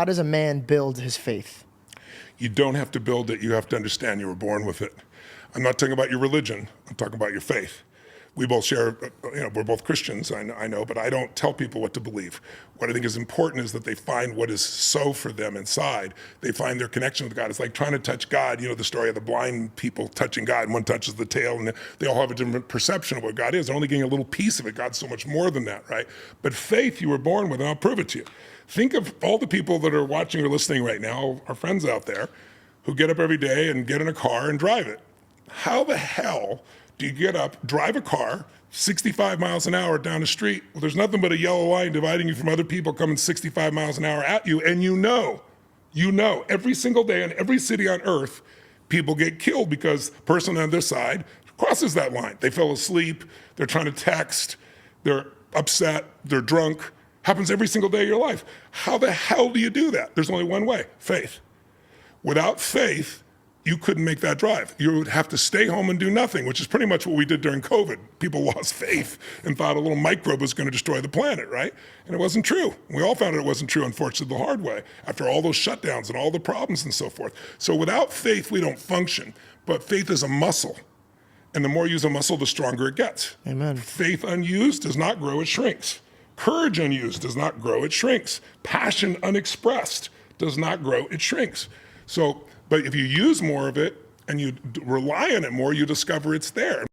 how does a man build his faith? You don't have to build it. You have to understand you were born with it. I'm not talking about your religion. I'm talking about your faith. We both share, we're both Christians, I know, but I don't tell people what to believe. What I think is important is that they find what is so for them inside. They find their connection with God. It's like trying to touch God. You know the story of the blind people touching God, and one touches the tail, and they all have a different perception of what God is. They're only getting a little piece of it. God's so much more than that, right? But faith you were born with, and I'll prove it to you. Think of all the people that are watching or listening right now, our friends out there, who get up every day and get in a car and drive it. How the hell do you get up, drive a car 65 miles an hour down the street? Well, there's nothing but a yellow line dividing you from other people coming 65 miles an hour at you, and you know, every single day in every city on earth, people get killed because the person on this side crosses that line. They fell asleep, they're trying to text, they're upset, they're drunk. Happens every single day of your life. How the hell do you do that? There's only one way, faith. Without faith, you couldn't make that drive. You would have to stay home and do nothing, which is pretty much what we did during COVID. People lost faith and thought a little microbe was going to destroy the planet, right? And it wasn't true. We all found out it wasn't true, unfortunately, the hard way, after all those shutdowns and all the problems and so forth. So without faith, we don't function. But faith is a muscle. And the more you use a muscle, the stronger it gets. Amen. Faith unused does not grow, it shrinks. Courage unused does not grow, it shrinks. Passion unexpressed does not grow, it shrinks. So, but if you use more of it and you rely on it more, you discover it's there.